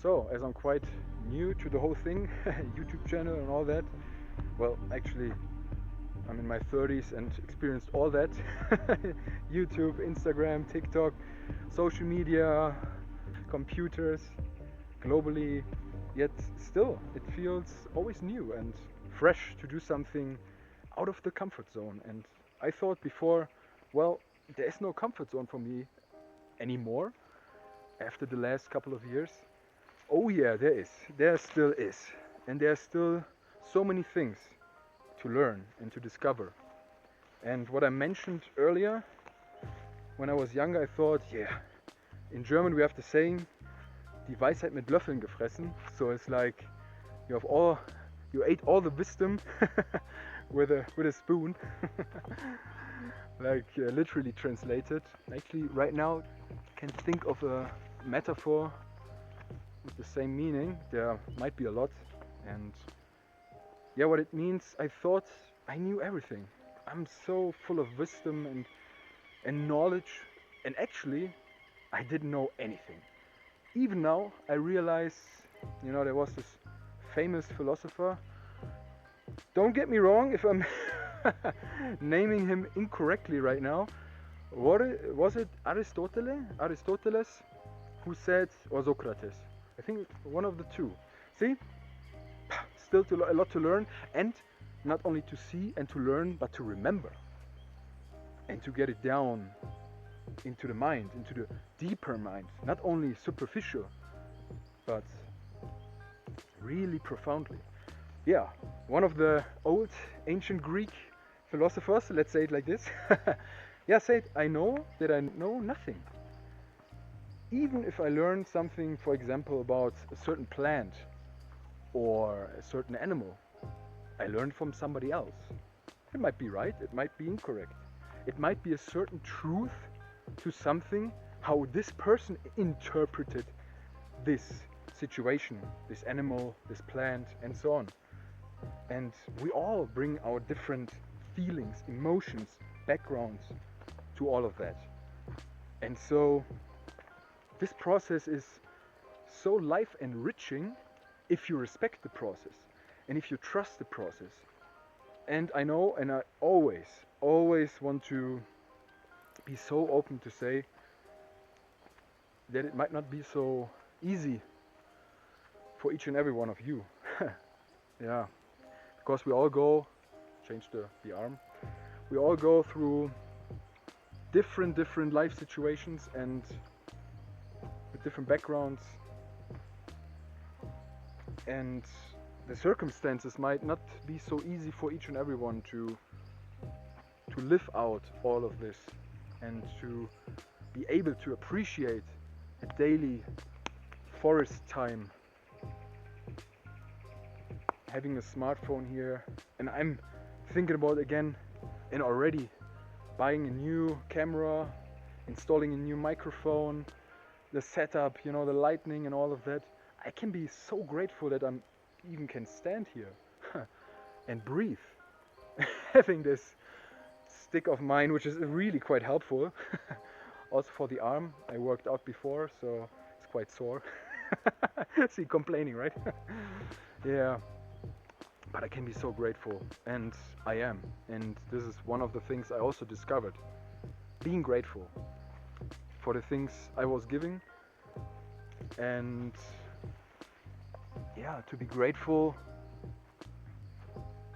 So, as I'm quite new to the whole thing, YouTube channel and all that, well, actually, I'm in my 30s and experienced all that YouTube, Instagram, TikTok, social media, computers, globally, yet still, it feels always new and fresh to do something out of the comfort zone. And I thought before, well, there is no comfort zone for me anymore after the last couple of years. Oh yeah, there is. There still is. And there are still so many things to learn and to discover. And what I mentioned earlier, when I was younger, I thought, yeah, in German we have the saying, die Weisheit mit Löffeln gefressen. So it's like you ate all the wisdom with a spoon, like literally translated. Actually, right now, I can think of a metaphor with the same meaning. There might be a lot, and yeah, what it means, I thought I knew everything. I'm so full of wisdom and knowledge, and actually, I didn't know anything. Even now, I realize, there was this famous philosopher. Don't get me wrong if I'm naming him incorrectly right now. Was it Aristoteles who said, or Socrates? I think one of the two. See, still a lot to learn, and not only to see and to learn, but to remember and to get it down into the mind, into the deeper mind, not only superficial, but really profoundly. Yeah, one of the old ancient Greek philosophers, let's say it like this, yeah, said, I know that I know nothing. Even if I learn something, for example, about a certain plant or a certain animal, I learned from somebody else. It might be right, it might be incorrect. It might be a certain truth to something, how this person interpreted this situation, this animal, this plant, and so on. And we all bring our different feelings, emotions, backgrounds to all of that. And so this process is so life enriching if you respect the process and if you trust the process. And I know, and I always want to be so open to say that it might not be so easy for each and every one of you. Yeah, because we all go, change the arm, we all go through different life situations and with different backgrounds, and the circumstances might not be so easy for each and everyone to live out all of this and to be able to appreciate a daily forest time. Having a smartphone here, and I'm thinking about again and already buying a new camera, installing a new microphone, the setup, the lighting and all of that. I can be so grateful that I'm even can stand here and breathe. Having this stick of mine, which is really quite helpful. Also for the arm, I worked out before, so it's quite sore. See, complaining, right? Yeah, but I can be so grateful, and I am. And this is one of the things I also discovered. Being grateful for the things I was giving, and yeah, to be grateful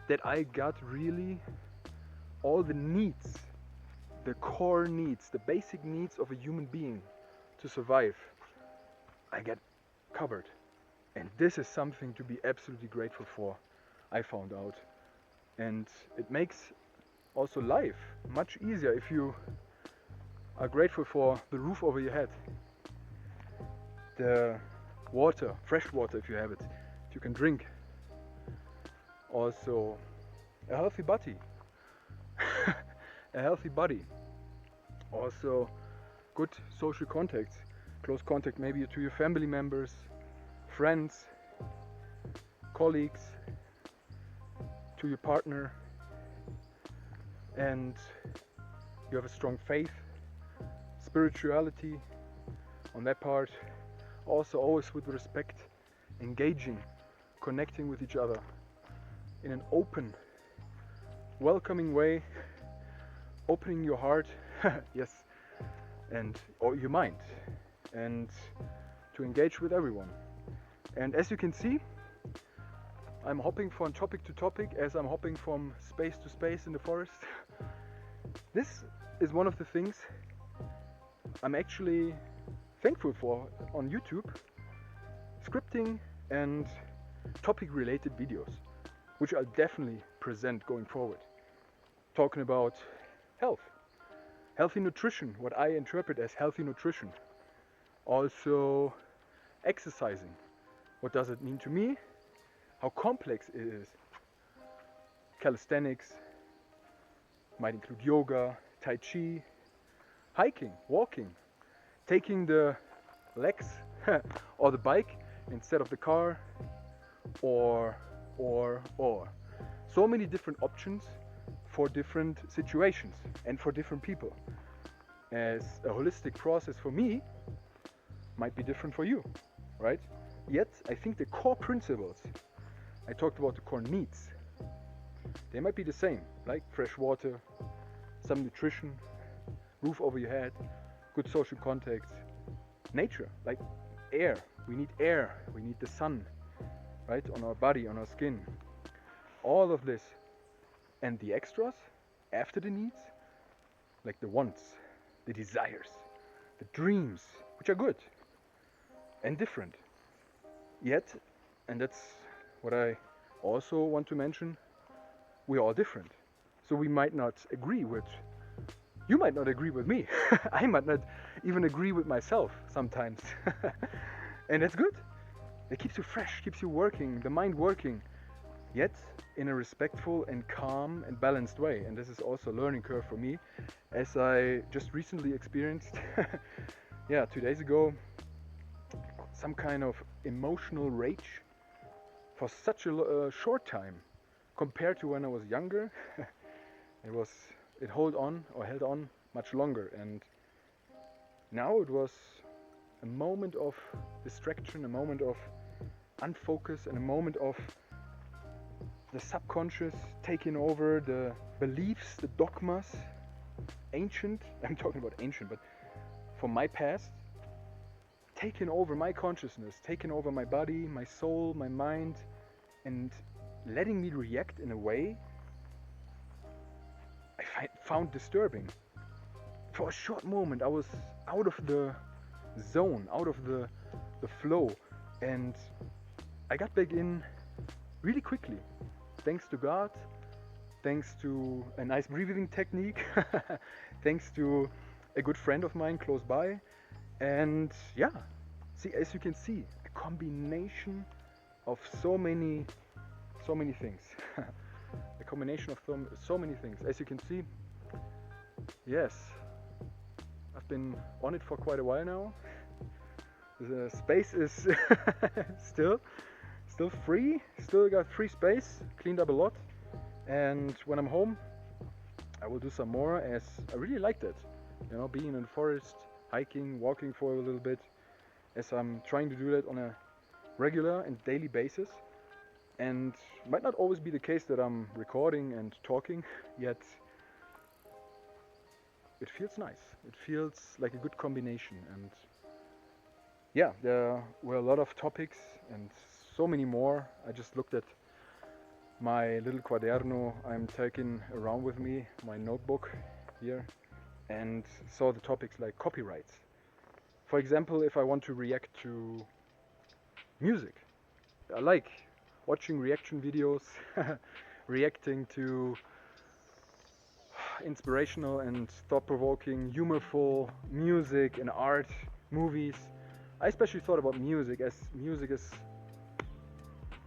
that I got really all the needs, the core needs, the basic needs of a human being to survive, I get covered. And this is something to be absolutely grateful for, I found out. And it makes also life much easier if you are grateful for the roof over your head, the water, fresh water if you have it, if you can drink. Also, a healthy body. A healthy body. Also, good social contacts, close contact maybe to your family members, friends, colleagues, to your partner, and you have a strong faith, spirituality on that part. also always with respect, engaging, connecting with each other in an open, welcoming way, opening your heart, yes, and or your mind, and to engage with everyone. And as you can see, I'm hopping from topic to topic as I'm hopping from space to space in the forest. This is one of the things I'm actually thankful for on YouTube, scripting and topic related videos, which I'll definitely present going forward. Talking about health, healthy nutrition, what I interpret as healthy nutrition. Also exercising, what does it mean to me, how complex it is. Calisthenics, might include yoga, tai chi, hiking, walking, taking the legs or the bike instead of the car, or. So many different options for different situations and for different people. As a holistic process for me might be different for you, right? Yet, I think the core principles, I talked about the core needs, they might be the same, like fresh water, some nutrition, roof over your head, good social contacts, nature, like air. We need the sun, right, on our body, on our skin. All of this and the extras after the needs, like the wants, the desires, the dreams, which are good and different. Yet, and that's what I also want to mention, we're all different. So we might not agree with, you might not agree with me. I might not even agree with myself sometimes. And that's good. It keeps you fresh, keeps you working, the mind working, yet in a respectful and calm and balanced way. And this is also a learning curve for me, as I just recently experienced, 2 days ago, some kind of emotional rage for such a short time compared to when I was younger. It held on much longer, and now it was a moment of distraction, a moment of unfocus, and a moment of the subconscious taking over the beliefs, the dogmas, ancient, I'm talking about ancient, but from my past, taking over my consciousness, taking over my body, my soul, my mind, and letting me react in a way I found disturbing. For a short moment, I was out of the zone, out of the flow, and I got back in really quickly. Thanks to God, thanks to a nice breathing technique, thanks to a good friend of mine close by, and see, as you can see, a combination of so many things. A combination of so many things. As you can see, yes, I've been on it for quite a while now. The space is still free, still got free space, cleaned up a lot, and when I'm home I will do some more, as I really liked it, being in the forest, hiking, walking for a little bit, as I'm trying to do that on a regular and daily basis. And might not always be the case that I'm recording and talking, yet it feels nice. It feels like a good combination. And there were a lot of topics and so many more. I just looked at my little quaderno I'm taking around with me, my notebook here, and saw the topics like copyrights. For example, if I want to react to music, I like watching reaction videos, reacting to inspirational and thought-provoking, humorful music and art, movies. I especially thought about music, as music is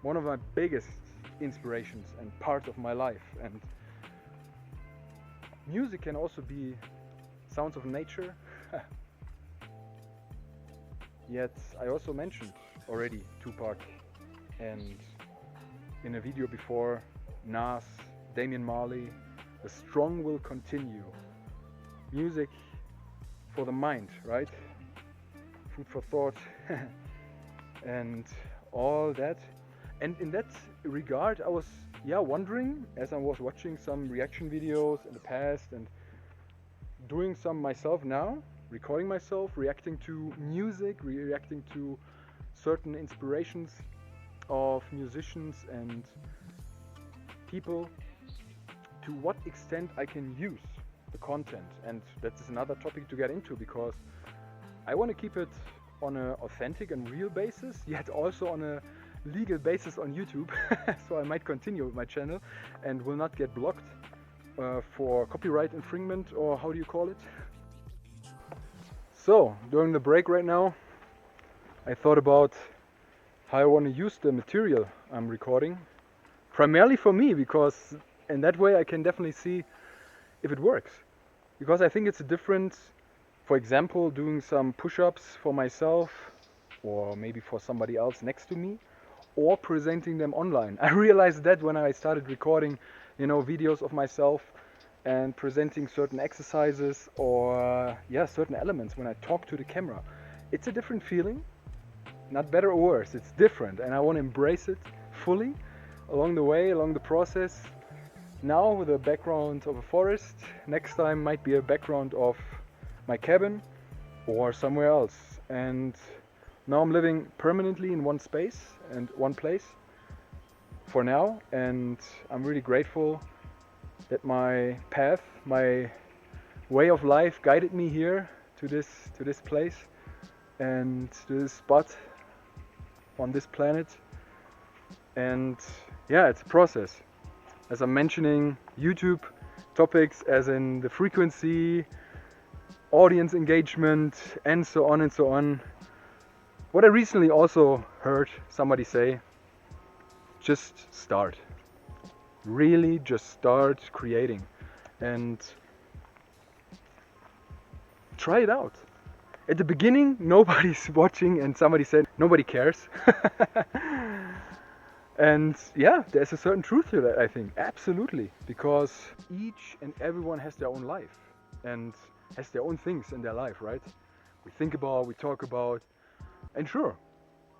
one of my biggest inspirations and part of my life. And music can also be sounds of nature. Yet I also mentioned already Tupac, and in a video before, Nas, Damian Marley. The strong will continue. Music for the mind, right? Food for thought. and all that. And in that regard, I was wondering, as I was watching some reaction videos in the past and doing some myself now, recording myself, reacting to music, reacting to certain inspirations of musicians and people, to what extent I can use the content. And that is another topic to get into, because I want to keep it on an authentic and real basis, yet also on a legal basis on YouTube. So I might continue with my channel and will not get blocked for copyright infringement, or how do you call it? So during the break right now, I thought about how I want to use the material I'm recording, primarily for me, because in that way I can definitely see if it works. Because I think it's a difference, for example, doing some push-ups for myself or maybe for somebody else next to me, or presenting them online. I realized that when I started recording, videos of myself and presenting certain exercises or certain elements when I talk to the camera. It's a different feeling, not better or worse, it's different, and I want to embrace it fully along the way, along the process. Now with a background of a forest, next time might be a background of my cabin or somewhere else. And now I'm living permanently in one space and one place for now, and I'm really grateful that my path, my way of life guided me here to this place and to this spot on this planet. And it's a process. As I'm mentioning, YouTube topics as in the frequency, audience engagement, and so on and so on. What I recently also heard somebody say, just start. Really just start creating and try it out. At the beginning, nobody's watching, and somebody said nobody cares. And there's a certain truth to that, I think. Absolutely. Because each and everyone has their own life and has their own things in their life, right? We think about, we talk about. And sure,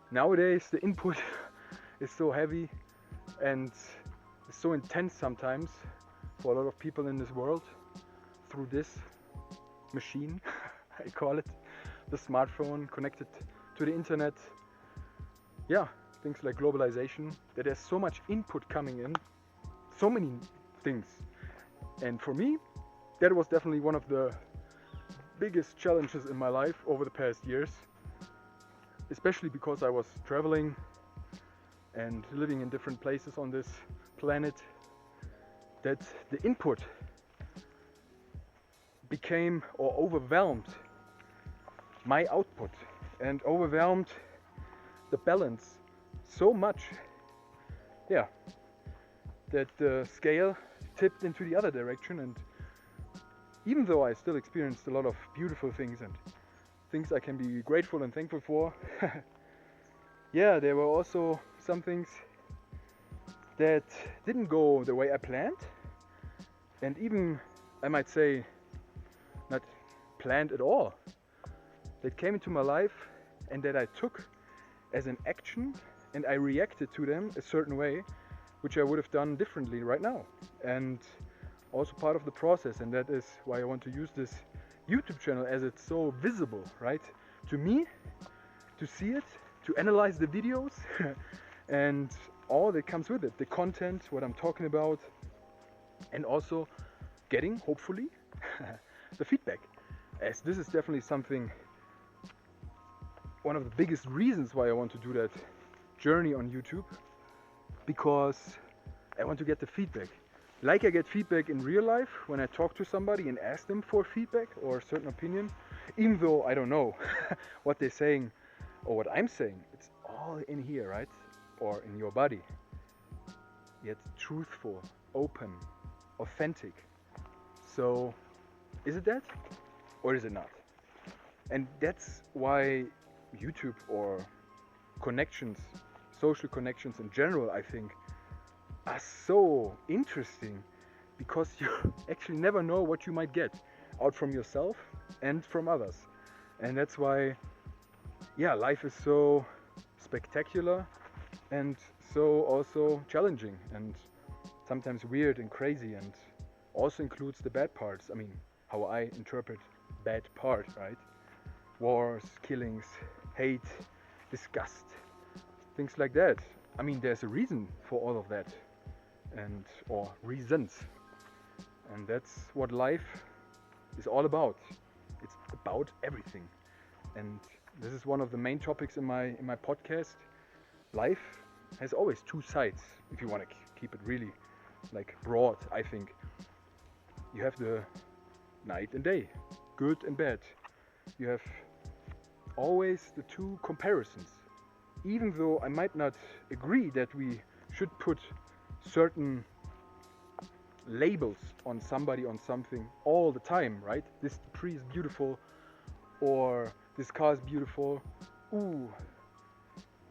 nowadays the input is so heavy and is so intense sometimes for a lot of people in this world through this machine, I call it, the smartphone connected to the internet. Things like globalization, that there's so much input coming in, so many things. And for me, that was definitely one of the biggest challenges in my life over the past years, especially because I was traveling and living in different places on this planet, that the input became or overwhelmed my output and overwhelmed the balance so much, that the scale tipped into the other direction. And even though I still experienced a lot of beautiful things and things I can be grateful and thankful for, there were also some things that didn't go the way I planned, and even, I might say, not planned at all, that came into my life and that I took as an action, and I reacted to them a certain way, which I would have done differently right now. And also part of the process, and that is why I want to use this YouTube channel, as it's so visible, right? To me, to see it, to analyze the videos and all that comes with it, the content, what I'm talking about, and also getting, hopefully, the feedback. As this is definitely something, one of the biggest reasons why I want to do that journey on YouTube, because I want to get the feedback. Like I get feedback in real life when I talk to somebody and ask them for feedback or a certain opinion, even though I don't know what they're saying or what I'm saying. It's all in here, right? Or in your body. Yet truthful, open, authentic. So, is it that? Or is it not? And that's why YouTube or connections, social connections in general, I think, are so interesting, because you actually never know what you might get out from yourself and from others. And that's why life is so spectacular and so also challenging and sometimes weird and crazy, and also includes the bad parts. I mean, how I interpret bad part, right? Wars, killings, hate, disgust, things like that. I mean, there's a reason for all of that, and or reasons, and that's what life is all about. It's about everything, and this is one of the main topics in my podcast. Life has always two sides. If you want to keep it really like broad, I think you have the night and day, good and bad. You have always the two comparisons. Even though I might not agree that we should put certain labels on somebody, on something all the time, right? This tree is beautiful, or this car is beautiful. Ooh,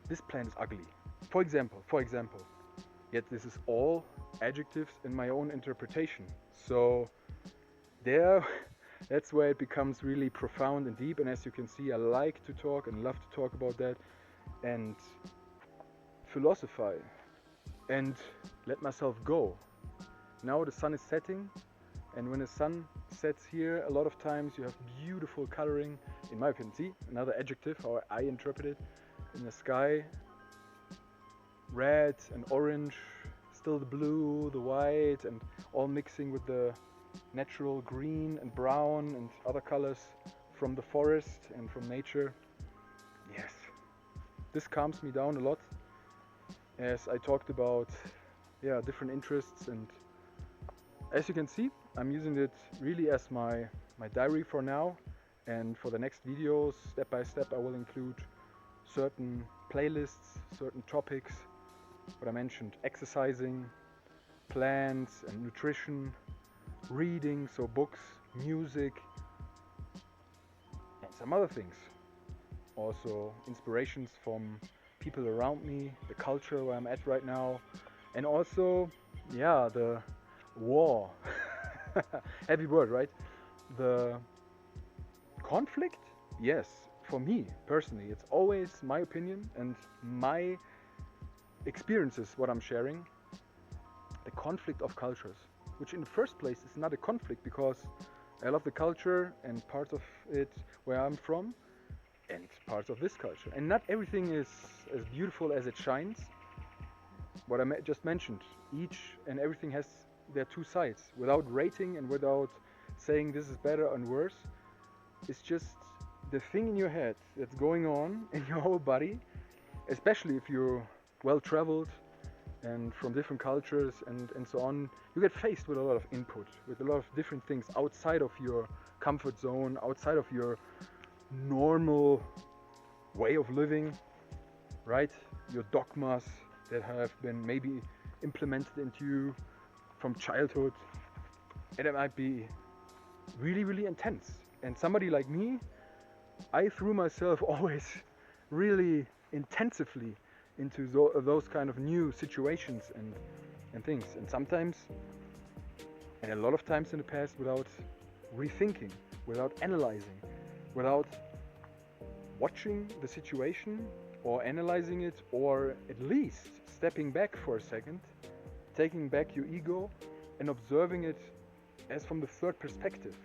this plant is ugly. For example. Yet this is all adjectives in my own interpretation. So there, that's where it becomes really profound and deep. And as you can see, I like to talk and love to talk about that and philosophize and let myself go. Now the sun is setting, and when the sun sets here, a lot of times you have beautiful coloring, in my opinion. See, another adjective, how I interpret it, in the sky. Red and orange, still the blue, the white, and all mixing with the natural green and brown and other colors from the forest and from nature. Yes, this calms me down a lot, as I talked about different interests, and as you can see, I'm using it really as my diary for now, and for the next videos, step by step, I will include certain playlists, certain topics, what I mentioned, exercising, plants and nutrition, reading, so books, music, and some other things. Also inspirations from people around me, the culture where I'm at right now, and also, the war. Heavy word, right? The conflict? Yes, for me personally, it's always my opinion and my experiences what I'm sharing. The conflict of cultures, which in the first place is not a conflict, because I love the culture and parts of it where I'm from and parts of this culture, and not everything is as beautiful as it shines. What I just mentioned, each and everything has their two sides, without rating and without saying this is better and worse. It's just the thing in your head that's going on in your whole body, especially if you're well traveled and from different cultures and so on. You get faced with a lot of input, with a lot of different things outside of your comfort zone, outside of your normal way of living, right? Your dogmas that have been maybe implemented into you from childhood, and it might be really, really intense. And somebody like me, I threw myself always really intensively into those kind of new situations and things, and sometimes, and a lot of times in the past, without rethinking, without analyzing, without watching the situation or analyzing it, or at least stepping back for a second, taking back your ego and observing it as from the third perspective,